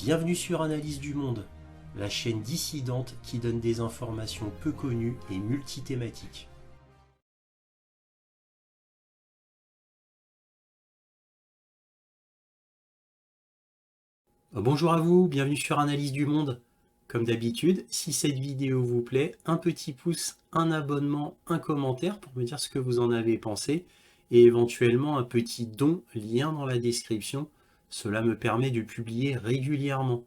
Bienvenue sur Analyse du Monde, la chaîne dissidente qui donne des informations peu connues et multithématiques. Bonjour à vous, bienvenue sur Analyse du Monde. Comme d'habitude, si cette vidéo vous plaît, un petit pouce, un abonnement, un commentaire pour me dire ce que vous en avez pensé et éventuellement un petit don, lien dans la description. Cela me permet de publier régulièrement.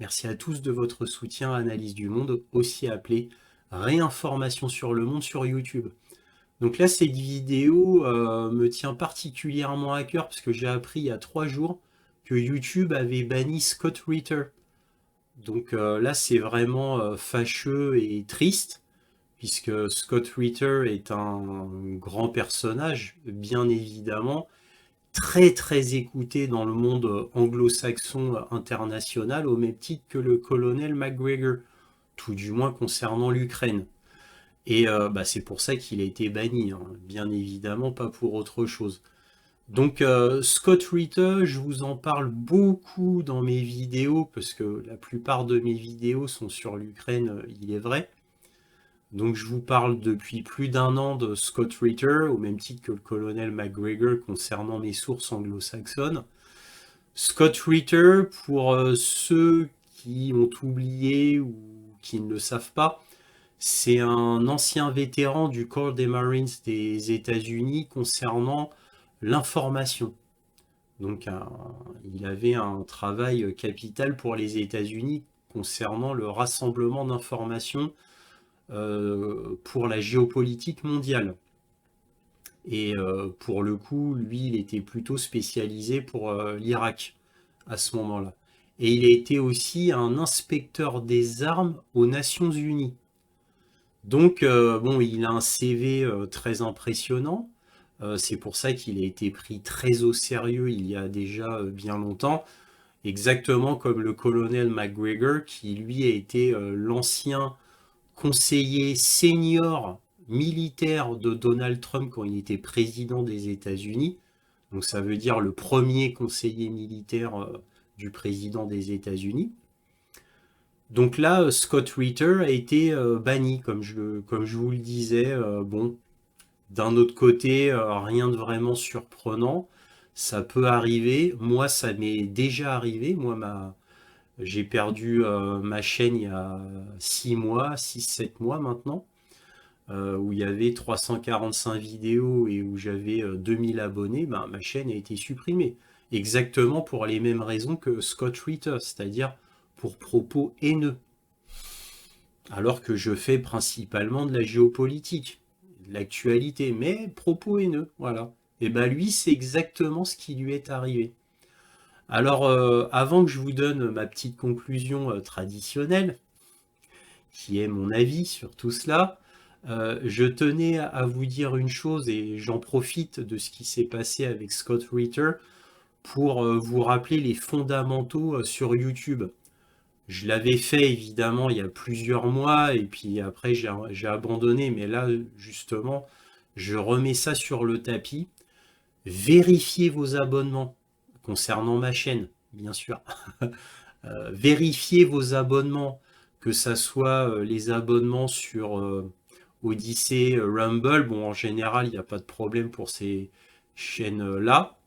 Merci à tous de votre soutien à Analyse du Monde, aussi appelé Réinformation sur le monde sur YouTube. Donc là, cette vidéo me tient particulièrement à cœur parce que j'ai appris il y a 3 jours que YouTube avait banni Scott Ritter. Donc là, c'est vraiment fâcheux et triste, puisque Scott Ritter est un grand personnage, bien évidemment, très très écouté dans le monde anglo-saxon international, au même titre que le colonel McGregor, tout du moins concernant l'Ukraine. Et c'est pour ça qu'il a été banni, hein, bien évidemment, pas pour autre chose. Donc Scott Ritter, je vous en parle beaucoup dans mes vidéos, parce que la plupart de mes vidéos sont sur l'Ukraine, il est vrai. Donc je vous parle depuis plus d'1 an de Scott Ritter, au même titre que le colonel McGregor concernant mes sources anglo-saxonnes. Scott Ritter, pour ceux qui ont oublié ou qui ne le savent pas, c'est un ancien vétéran du Corps des Marines des États-Unis concernant l'information. Donc il avait un travail capital pour les États-Unis concernant le rassemblement d'informations pour la géopolitique mondiale. Et pour le coup, lui, il était plutôt spécialisé pour l'Irak à ce moment-là. Et il a été aussi un inspecteur des armes aux Nations Unies. Donc, il a un CV très impressionnant. C'est pour ça qu'il a été pris très au sérieux il y a déjà bien longtemps, exactement comme le colonel McGregor, qui lui a été l'ancien conseiller senior militaire de Donald Trump quand il était président des États-Unis. Donc ça veut dire le premier conseiller militaire du président des États-Unis. Donc là, Scott Ritter a été banni, comme je vous le disais. D'un autre côté, rien de vraiment surprenant. Ça peut arriver. Moi, ça m'est déjà arrivé. J'ai perdu ma chaîne il y a 6 mois, 6-7 mois maintenant, où il y avait 345 vidéos et où j'avais 2000 abonnés. Ma chaîne a été supprimée. Exactement pour les mêmes raisons que Scott Ritter, c'est-à-dire pour propos haineux. Alors que je fais principalement de la géopolitique, de l'actualité, mais propos haineux, voilà. Et lui, c'est exactement ce qui lui est arrivé. Alors, avant que je vous donne ma petite conclusion traditionnelle, qui est mon avis sur tout cela, je tenais à vous dire une chose, et j'en profite de ce qui s'est passé avec Scott Ritter, pour vous rappeler les fondamentaux sur YouTube. Je l'avais fait évidemment il y a plusieurs mois, et puis après j'ai abandonné, mais là justement, je remets ça sur le tapis. Vérifiez vos abonnements concernant ma chaîne, bien sûr. Vérifiez vos abonnements, que ça soit les abonnements sur Odyssey, Rumble. Bon, en général, il n'y a pas de problème pour ces chaînes-là.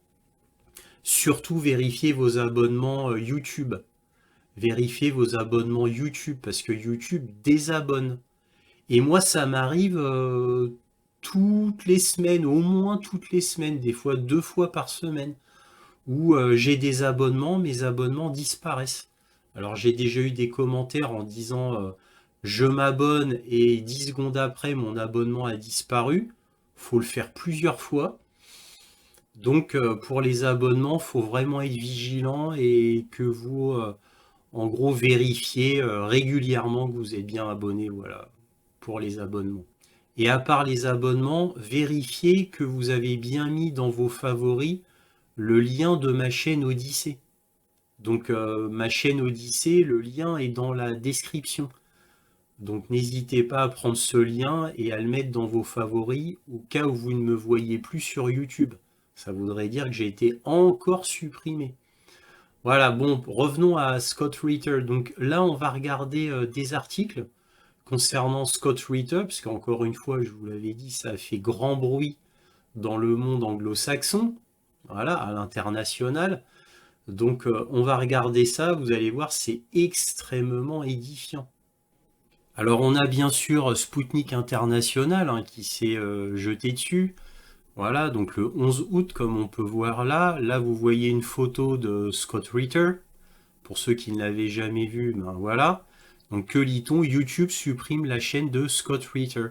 Surtout, vérifiez vos abonnements YouTube. Vérifiez vos abonnements YouTube, parce que YouTube désabonne. Et moi, ça m'arrive toutes les semaines, au moins toutes les semaines, des fois 2 fois par semaine, où j'ai des abonnements, mes abonnements disparaissent. Alors j'ai déjà eu des commentaires en disant je m'abonne et 10 secondes après mon abonnement a disparu. Faut le faire plusieurs fois. Donc pour les abonnements, faut vraiment être vigilant et que vous en gros vérifiez régulièrement que vous êtes bien abonné, voilà, pour les abonnements. Et à part les abonnements, vérifiez que vous avez bien mis dans vos favoris le lien de ma chaîne Odyssée. Donc ma chaîne Odyssée, le lien est dans la description. Donc n'hésitez pas à prendre ce lien et à le mettre dans vos favoris au cas où vous ne me voyez plus sur YouTube. Ça voudrait dire que j'ai été encore supprimé. Voilà, bon, revenons à Scott Ritter. Donc là, on va regarder des articles concernant Scott Ritter, parce qu'encore une fois, je vous l'avais dit, ça a fait grand bruit dans le monde anglo-saxon, voilà, à l'international. Donc on va regarder ça, vous allez voir, c'est extrêmement édifiant. Alors on a bien sûr Spoutnik International hein, qui s'est jeté dessus. Voilà, donc le 11 août, comme on peut voir là, là vous voyez une photo de Scott Ritter. Pour ceux qui ne l'avaient jamais vu, ben voilà. Donc que lit-on? YouTube supprime la chaîne de Scott Ritter.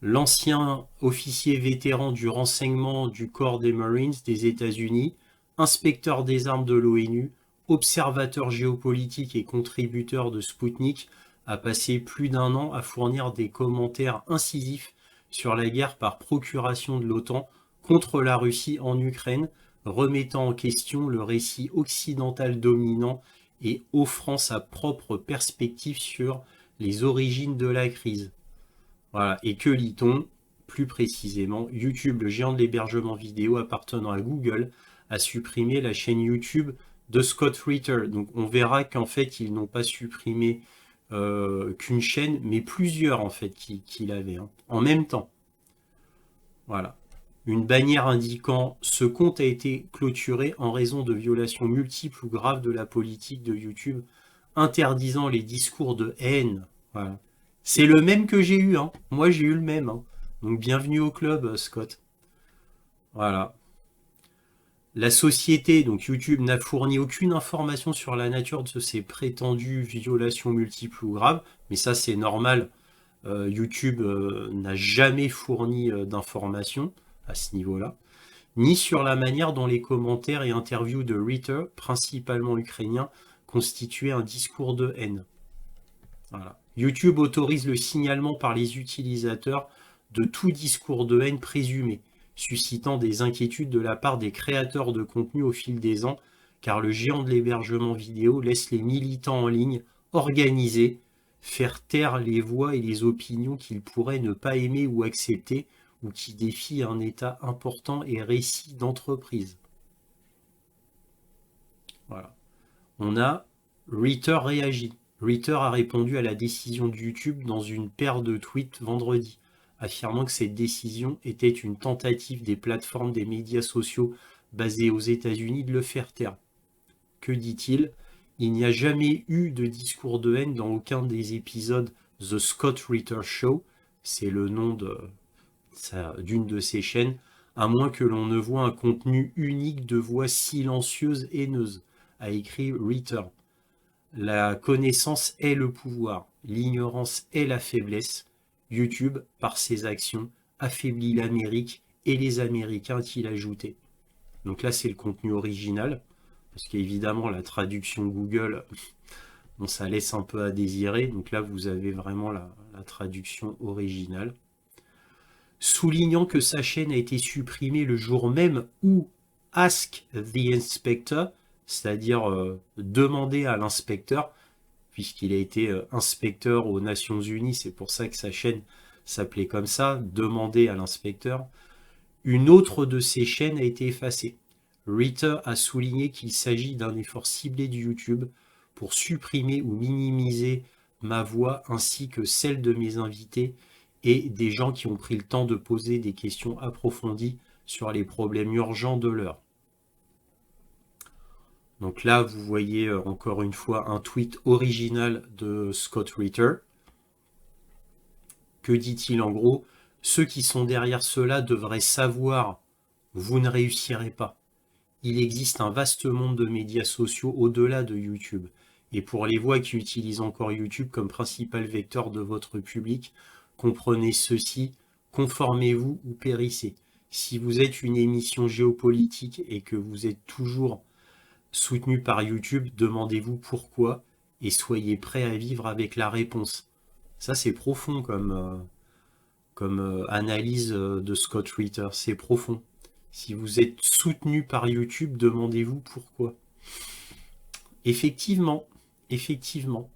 L'ancien officier vétéran du renseignement du corps des Marines des États-Unis, inspecteur des armes de l'ONU, observateur géopolitique et contributeur de Spoutnik, a passé plus d'un an à fournir des commentaires incisifs sur la guerre par procuration de l'OTAN contre la Russie en Ukraine, remettant en question le récit occidental dominant et offrant sa propre perspective sur les origines de la crise. Voilà. Et que lit-on? Plus précisément, YouTube, le géant de l'hébergement vidéo appartenant à Google, a supprimé la chaîne YouTube de Scott Ritter. Donc on verra qu'en fait, ils n'ont pas supprimé qu'une chaîne, mais plusieurs en fait qu'il avait, hein, en même temps. Voilà. Une bannière indiquant ce compte a été clôturé en raison de violations multiples ou graves de la politique de YouTube, interdisant les discours de haine. Voilà. C'est le même que j'ai eu, hein. Moi j'ai eu le même, hein. Donc bienvenue au club, Scott. Voilà. La société, donc YouTube, n'a fourni aucune information sur la nature de ces prétendues violations multiples ou graves, mais ça c'est normal. YouTube n'a jamais fourni d'informations à ce niveau-là, ni sur la manière dont les commentaires et interviews de Ritter, principalement ukrainiens, constituaient un discours de haine. Voilà. YouTube autorise le signalement par les utilisateurs de tout discours de haine présumé, suscitant des inquiétudes de la part des créateurs de contenu au fil des ans, car le géant de l'hébergement vidéo laisse les militants en ligne organisés faire taire les voix et les opinions qu'ils pourraient ne pas aimer ou accepter, ou qui défient un état important et récit d'entreprise. Voilà. On a Ritter réagit. Ritter a répondu à la décision de YouTube dans une paire de tweets vendredi, affirmant que cette décision était une tentative des plateformes des médias sociaux basées aux États-Unis de le faire taire. Que dit-il? Il n'y a jamais eu de discours de haine dans aucun des épisodes The Scott Ritter Show, c'est le nom d'une de ses chaînes, à moins que l'on ne voit un contenu unique de voix silencieuses haineuses, a écrit Ritter. La connaissance est le pouvoir, l'ignorance est la faiblesse. YouTube, par ses actions, affaiblit l'Amérique et les Américains, a-t-il ajouté. Donc là, c'est le contenu original, parce qu'évidemment, la traduction Google, bon, ça laisse un peu à désirer. Donc là, vous avez vraiment la traduction originale. Soulignant que sa chaîne a été supprimée le jour même où Ask the Inspector, c'est-à-dire demander à l'inspecteur, puisqu'il a été inspecteur aux Nations Unies, c'est pour ça que sa chaîne s'appelait comme ça, demander à l'inspecteur, une autre de ses chaînes a été effacée. Ritter a souligné qu'il s'agit d'un effort ciblé de YouTube pour supprimer ou minimiser ma voix ainsi que celle de mes invités et des gens qui ont pris le temps de poser des questions approfondies sur les problèmes urgents de l'heure. Donc là, vous voyez encore une fois un tweet original de Scott Ritter. Que dit-il en gros? Ceux qui sont derrière cela devraient savoir, vous ne réussirez pas. Il existe un vaste monde de médias sociaux au-delà de YouTube. Et pour les voix qui utilisent encore YouTube comme principal vecteur de votre public, comprenez ceci, conformez-vous ou périssez. Si vous êtes une émission géopolitique et que vous êtes toujours soutenu par YouTube, demandez-vous pourquoi et soyez prêt à vivre avec la réponse. Ça, c'est profond comme analyse de Scott Ritter. C'est profond. Si vous êtes soutenu par YouTube, demandez-vous pourquoi. Effectivement, effectivement.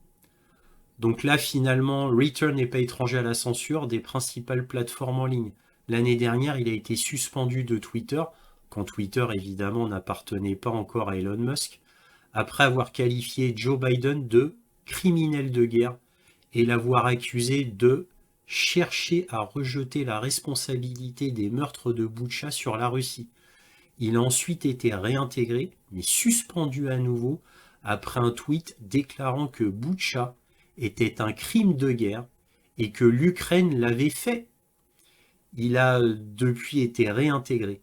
Donc là, finalement, Ritter n'est pas étranger à la censure des principales plateformes en ligne. L'année dernière, il a été suspendu de Twitter, quand Twitter, évidemment, n'appartenait pas encore à Elon Musk, après avoir qualifié Joe Biden de criminel de guerre et l'avoir accusé de chercher à rejeter la responsabilité des meurtres de Boutcha sur la Russie. Il a ensuite été réintégré, mais suspendu à nouveau, après un tweet déclarant que Boutcha était un crime de guerre et que l'Ukraine l'avait fait. Il a depuis été réintégré.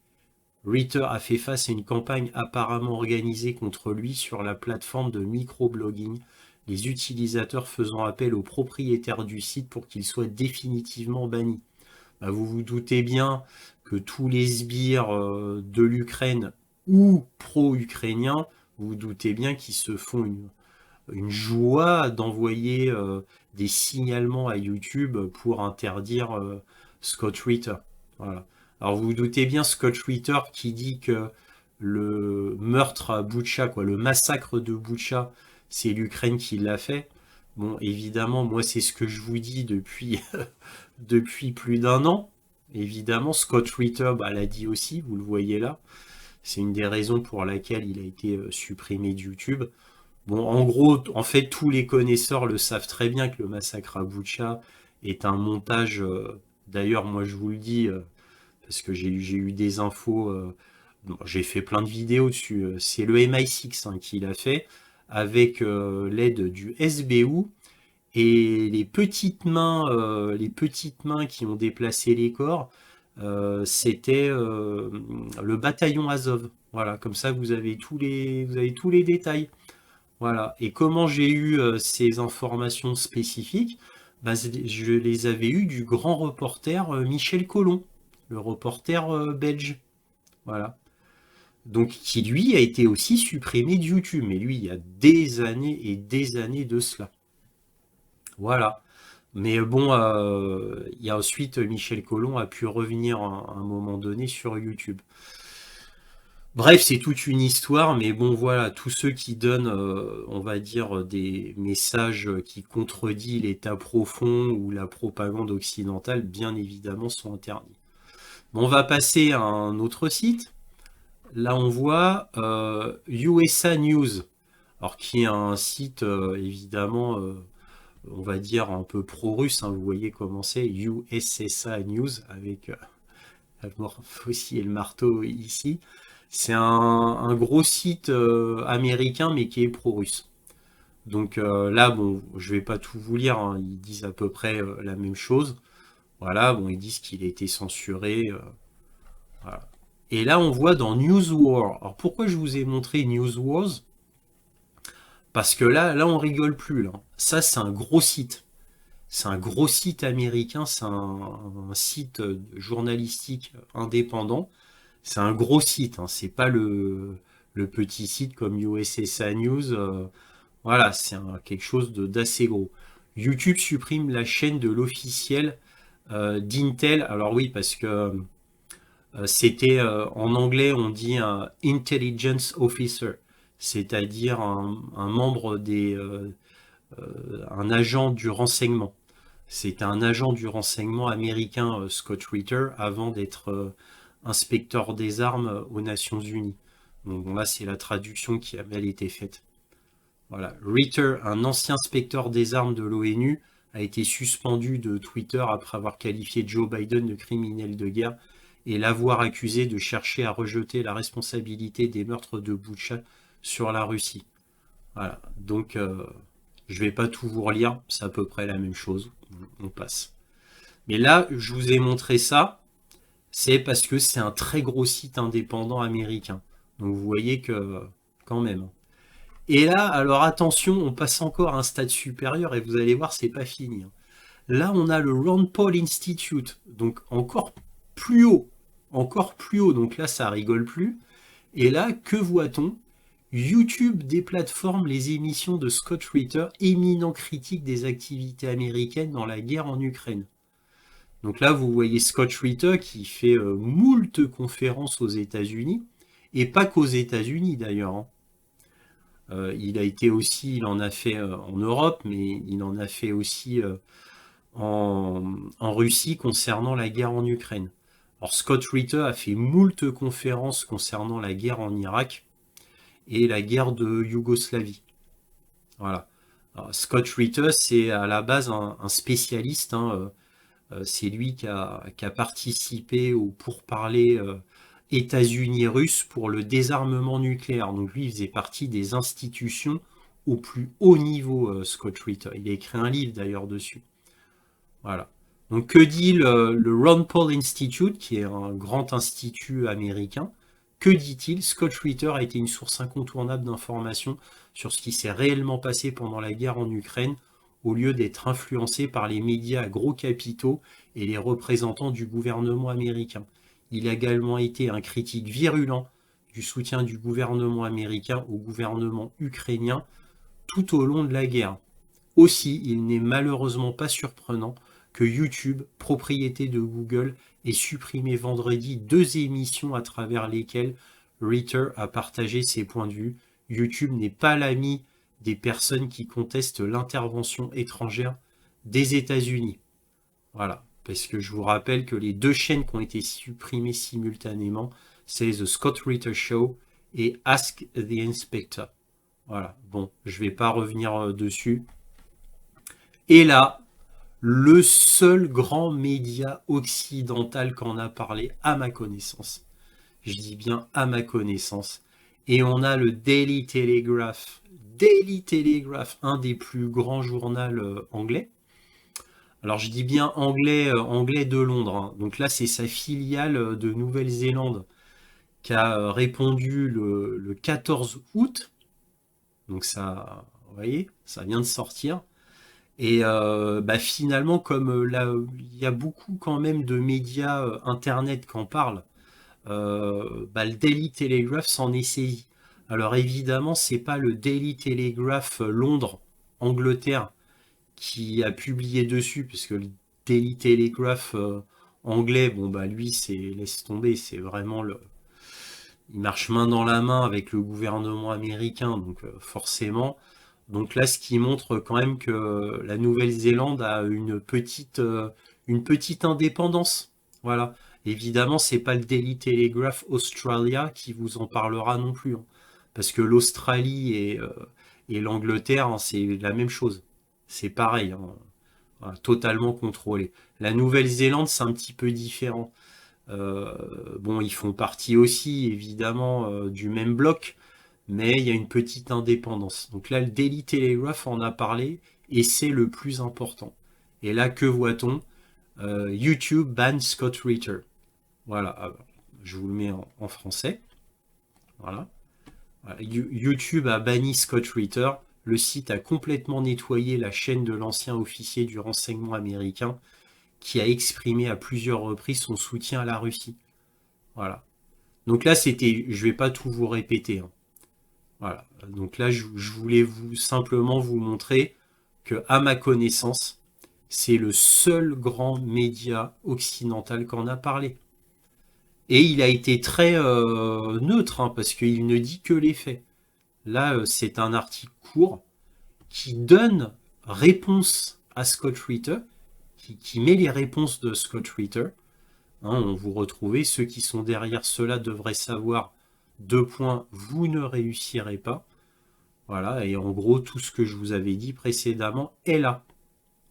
Ritter a fait face à une campagne apparemment organisée contre lui sur la plateforme de microblogging, les utilisateurs faisant appel aux propriétaires du site pour qu'il soit définitivement banni. Bah, vous vous doutez bien que tous les sbires de l'Ukraine ou pro-ukrainiens, vous vous doutez bien qu'ils se font une joie d'envoyer des signalements à YouTube pour interdire Scott Ritter. Voilà. Alors vous vous doutez bien Scott Ritter qui dit que le meurtre à Boutcha, quoi, le massacre de Boutcha, c'est l'Ukraine qui l'a fait. Bon, évidemment, moi c'est ce que je vous dis depuis, depuis plus d'un an. Évidemment, Scott Ritter l'a dit aussi, vous le voyez là. C'est une des raisons pour laquelle il a été supprimé de YouTube. Bon, en gros, en fait, tous les connaisseurs le savent très bien que le massacre à Boutcha est un montage. D'ailleurs, moi, je vous le dis, parce que j'ai eu des infos. Bon, j'ai fait plein de vidéos dessus. C'est le MI6 qui l'a fait avec l'aide du SBU et les petites mains qui ont déplacé les corps. C'était le bataillon Azov. Voilà, comme ça, vous avez vous avez tous les détails. Voilà. Et comment j'ai eu ces informations spécifiques? Je les avais eues du grand reporter Michel Collomb, le reporter belge. Voilà. Donc, qui lui a été aussi supprimé de YouTube, mais lui, il y a des années et des années de cela. Voilà. Mais bon, il y a ensuite Michel Collomb a pu revenir à un moment donné sur YouTube. Bref, c'est toute une histoire, mais bon, voilà, tous ceux qui donnent, on va dire, des messages qui contredisent l'État profond ou la propagande occidentale, bien évidemment, sont interdits. Bon, on va passer à un autre site. Là, on voit USA News, alors qui est un site, évidemment, on va dire, un peu pro-russe, vous voyez comment c'est, USSA News, avec la morphosie et le marteau ici. C'est un gros site américain, mais qui est pro-russe. Donc là, bon, je vais pas tout vous lire, ils disent à peu près la même chose. Voilà, bon, ils disent qu'il a été censuré. Voilà. Et là, on voit dans News War. Alors pourquoi je vous ai montré News Wars? Parce que là, on rigole plus. Là. Ça, c'est un gros site. C'est un gros site américain, c'est un site journalistique indépendant. C'est un gros site, c'est pas le petit site comme USSA News. Voilà, c'est quelque chose d'assez gros. YouTube supprime la chaîne de l'officiel d'Intel. Alors oui, parce que c'était en anglais, on dit un intelligence officer, c'est-à-dire un membre un agent du renseignement. C'est un agent du renseignement américain, Scott Ritter, avant d'être inspecteur des armes aux Nations Unies. Donc bon, là, c'est la traduction qui a mal été faite. Voilà. Ritter, un ancien inspecteur des armes de l'ONU, a été suspendu de Twitter après avoir qualifié Joe Biden de criminel de guerre et l'avoir accusé de chercher à rejeter la responsabilité des meurtres de Boutcha sur la Russie. Voilà. Donc, je vais pas tout vous relire, c'est à peu près la même chose. On passe. Mais là, je vous ai montré ça, c'est parce que c'est un très gros site indépendant américain. Donc vous voyez que, quand même. Et là, alors attention, on passe encore à un stade supérieur et vous allez voir, c'est pas fini. Là, on a le Ron Paul Institute, donc encore plus haut. Encore plus haut, donc là, ça rigole plus. Et là, que voit-on? YouTube déplatforme les émissions de Scott Ritter, éminent critique des activités américaines dans la guerre en Ukraine. Donc là, vous voyez Scott Ritter qui fait moult conférences aux États-Unis, et pas qu'aux États-Unis d'ailleurs. Il a été aussi, il en a fait en Europe, mais il en a fait aussi en Russie concernant la guerre en Ukraine. Alors Scott Ritter a fait moult conférences concernant la guerre en Irak, et la guerre de Yougoslavie. Voilà. Alors, Scott Ritter, c'est à la base un spécialiste, hein, c'est lui qui a participé au pourparlers États-Unis-Russes pour le désarmement nucléaire. Donc lui, il faisait partie des institutions au plus haut niveau, Scott Ritter. Il a écrit un livre d'ailleurs dessus. Voilà. Donc que dit le Ron Paul Institute, qui est un grand institut américain? Que dit-il? Scott Ritter a été une source incontournable d'informations sur ce qui s'est réellement passé pendant la guerre en Ukraine, au lieu d'être influencé par les médias à gros capitaux et les représentants du gouvernement américain. Il a également été un critique virulent du soutien du gouvernement américain au gouvernement ukrainien tout au long de la guerre. Aussi, il n'est malheureusement pas surprenant que YouTube, propriété de Google, ait supprimé vendredi 2 émissions à travers lesquelles Ritter a partagé ses points de vue. YouTube n'est pas l'ami des personnes qui contestent l'intervention étrangère des États-Unis. Voilà, parce que je vous rappelle que les 2 chaînes qui ont été supprimées simultanément, c'est The Scott Ritter Show et Ask the Inspector. Voilà, bon, je ne vais pas revenir dessus. Et là, le seul grand média occidental qu'en a parlé à ma connaissance. Je dis bien à ma connaissance. Et on a le Daily Telegraph. Daily Telegraph, un des plus grands journaux anglais. Alors je dis bien anglais, anglais de Londres, hein. Donc là, c'est sa filiale de Nouvelle-Zélande qui a répondu le 14 août. Donc ça, vous voyez, ça vient de sortir. Et finalement, comme là, il y a beaucoup quand même de médias internet qui en parlent, le Daily Telegraph s'en est saisi. Alors évidemment, c'est pas le Daily Telegraph Londres, Angleterre, qui a publié dessus, puisque le Daily Telegraph anglais, bon bah lui, c'est laisse tomber, c'est vraiment il marche main dans la main avec le gouvernement américain, donc forcément. Donc là, ce qui montre quand même que la Nouvelle-Zélande a une petite indépendance. Voilà. Évidemment, c'est pas le Daily Telegraph Australia qui vous en parlera non plus, hein. Parce que l'Australie et l'Angleterre, hein, c'est la même chose. C'est pareil, hein. Voilà, totalement contrôlé. La Nouvelle-Zélande, c'est un petit peu différent. Bon, ils font partie aussi, évidemment, du même bloc, mais il y a une petite indépendance. Donc là, le Daily Telegraph en a parlé, et c'est le plus important. Et là, que voit-on? YouTube ban Scott Ritter. Voilà, alors, je vous le mets en français. Voilà. Voilà. YouTube a banni Scott Ritter. Le site a complètement nettoyé la chaîne de l'ancien officier du renseignement américain qui a exprimé à plusieurs reprises son soutien à la Russie. Voilà. Donc là, c'était, je vais pas tout vous répéter, hein. Voilà. Donc là, je voulais simplement vous montrer que, à ma connaissance, c'est le seul grand média occidental qu'en a parlé. Et il a été très neutre, hein, parce qu'il ne dit que les faits. Là, c'est un article court qui donne réponse à Scott Ritter, qui met les réponses de Scott Ritter. Hein, on vous retrouvez, ceux qui sont derrière cela devraient savoir, 2 points, vous ne réussirez pas. Voilà, et en gros, tout ce que je vous avais dit précédemment est là.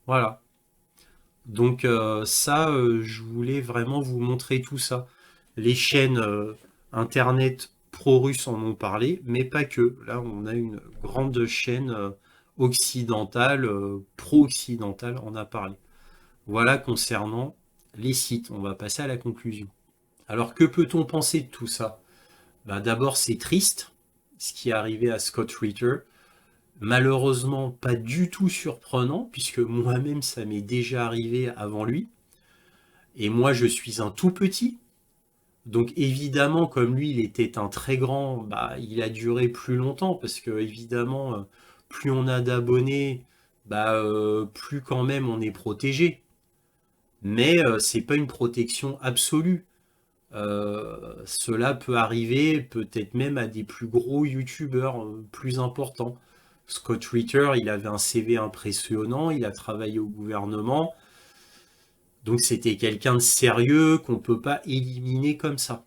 Voilà. Donc ça, je voulais vraiment vous montrer tout ça. Les chaînes internet pro-russes en ont parlé, mais pas que. Là, on a une grande chaîne occidentale, pro-occidentale, en a parlé. Voilà concernant les sites. On va passer à la conclusion. Alors, que peut-on penser de tout ça? D'abord, c'est triste, ce qui est arrivé à Scott Ritter. Malheureusement, pas du tout surprenant, puisque moi-même, ça m'est déjà arrivé avant lui. Et moi, je suis un tout petit. Donc évidemment, comme lui, il était un très grand, il a duré plus longtemps, parce que évidemment, plus on a d'abonnés, plus quand même on est protégé. Mais c'est pas une protection absolue. Cela peut arriver peut-être même à des plus gros youtubeurs plus importants. Scott Ritter, il avait un CV impressionnant, il a travaillé au gouvernement, donc c'était quelqu'un de sérieux qu'on ne peut pas éliminer comme ça.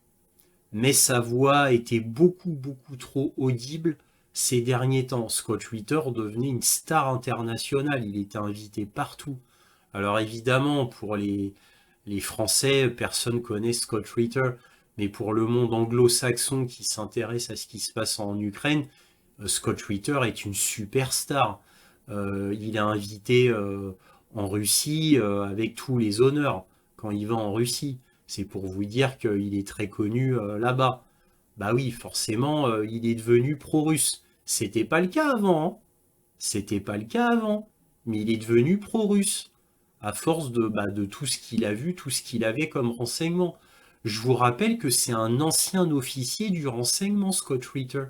mais sa voix était beaucoup trop audible ces derniers temps. Scott Ritter devenait une star internationale, il était invité partout. Alors évidemment, pour les Français, personne connaît Scott Ritter, mais pour le monde anglo-saxon qui s'intéresse à ce qui se passe en Ukraine, Scott Ritter est une superstar. Il est invité en Russie avec tous les honneurs quand il va en Russie. C'est pour vous dire qu'il est très connu là-bas. Bah oui, forcément, il est devenu pro-russe. C'était pas le cas avant, hein. C'était pas le cas avant. Mais il est devenu pro-russe. À force de tout ce qu'il a vu, tout ce qu'il avait comme renseignement. Je vous rappelle que c'est un ancien officier du renseignement, Scott Ritter.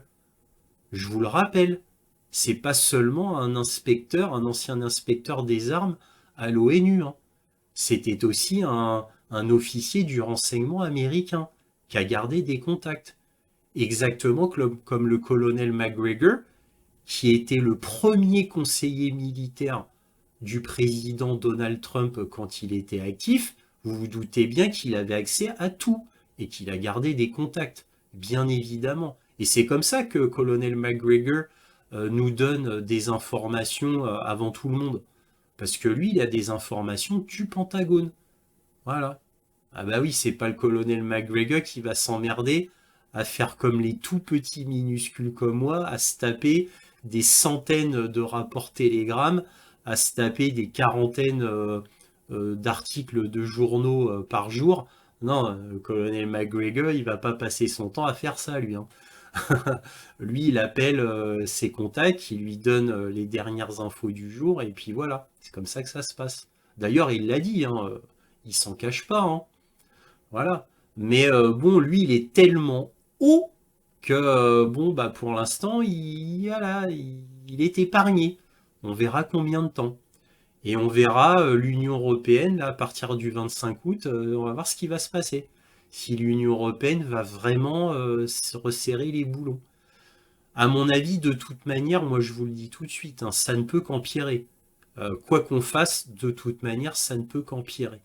Je vous le rappelle. C'est pas seulement un inspecteur, un ancien inspecteur des armes à l'ONU, hein. C'était aussi un officier du renseignement américain qui a gardé des contacts. Exactement comme le colonel McGregor, qui était le premier conseiller militaire du président Donald Trump quand il était actif. Vous vous doutez bien qu'il avait accès à tout et qu'il a gardé des contacts, bien évidemment. Et c'est comme ça que colonel McGregor nous donne des informations avant tout le monde. Parce que lui, il a des informations du Pentagone. Voilà. Ah bah oui, c'est pas le colonel McGregor qui va s'emmerder à faire comme les tout petits minuscules comme moi, à se taper des centaines de rapports télégrammes, à se taper des quarantaines d'articles de journaux par jour. Non, le colonel McGregor, il va pas passer son temps à faire ça, lui, hein. Lui, il appelle ses contacts, il lui donne les dernières infos du jour, et puis voilà, c'est comme ça que ça se passe. D'ailleurs, il l'a dit, hein, il s'en cache pas, hein. Voilà. Mais bon, lui, il est tellement haut que bon, bah pour l'instant, voilà, il est épargné. On verra combien de temps. Et on verra l'Union européenne, là, à partir du 25 août, on va voir ce qui va se passer. Si l'Union européenne va vraiment se resserrer les boulons. À mon avis, de toute manière, moi je vous le dis tout de suite, hein, ça ne peut qu'empirer. Quoi qu'on fasse, de toute manière, ça ne peut qu'empirer.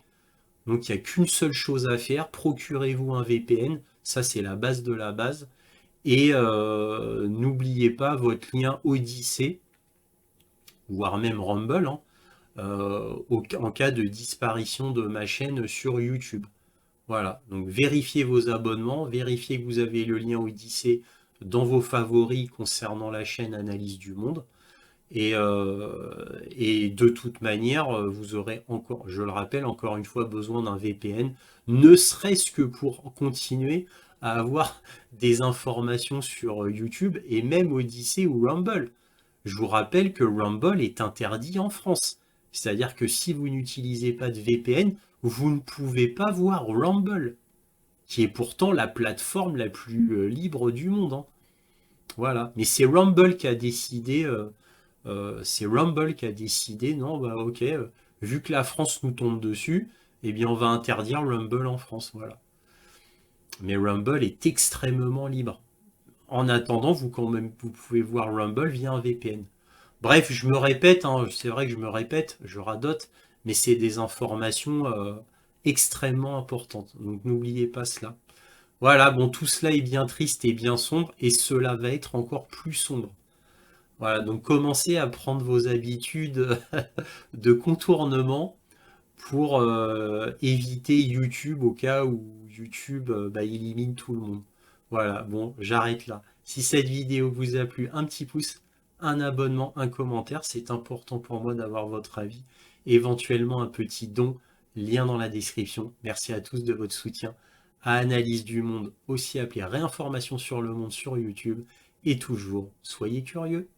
Donc il n'y a qu'une seule chose à faire, procurez-vous un VPN, ça c'est la base de la base, et n'oubliez pas votre lien Odyssey, voire même Rumble, hein, en cas de disparition de ma chaîne sur YouTube. Voilà, donc vérifiez vos abonnements, vérifiez que vous avez le lien Odyssey dans vos favoris concernant la chaîne Analyse du Monde. Et de toute manière, vous aurez encore, je le rappelle, encore une fois, besoin d'un VPN, ne serait-ce que pour continuer à avoir des informations sur YouTube et même Odyssey ou Rumble. Je vous rappelle que Rumble est interdit en France. C'est-à-dire que si vous n'utilisez pas de VPN, vous ne pouvez pas voir Rumble, qui est pourtant la plateforme la plus libre du monde, hein. Voilà. Mais c'est Rumble qui a décidé non, bah ok, vu que la France nous tombe dessus, eh bien on va interdire Rumble en France, voilà. Mais Rumble est extrêmement libre. En attendant, vous quand même, vous pouvez voir Rumble via un VPN. Bref, je me répète, hein, c'est vrai que je me répète, je radote, mais c'est des informations extrêmement importantes. Donc n'oubliez pas cela. Voilà, bon, tout cela est bien triste et bien sombre, et cela va être encore plus sombre. Voilà, donc commencez à prendre vos habitudes de contournement pour éviter YouTube au cas où YouTube élimine tout le monde. Voilà, bon, j'arrête là. Si cette vidéo vous a plu, un petit pouce, un abonnement, un commentaire, c'est important pour moi d'avoir votre avis. Éventuellement un petit don, lien dans la description. Merci à tous de votre soutien à Analyse du Monde, aussi appelé Réinformation sur le Monde sur YouTube. Et toujours, soyez curieux.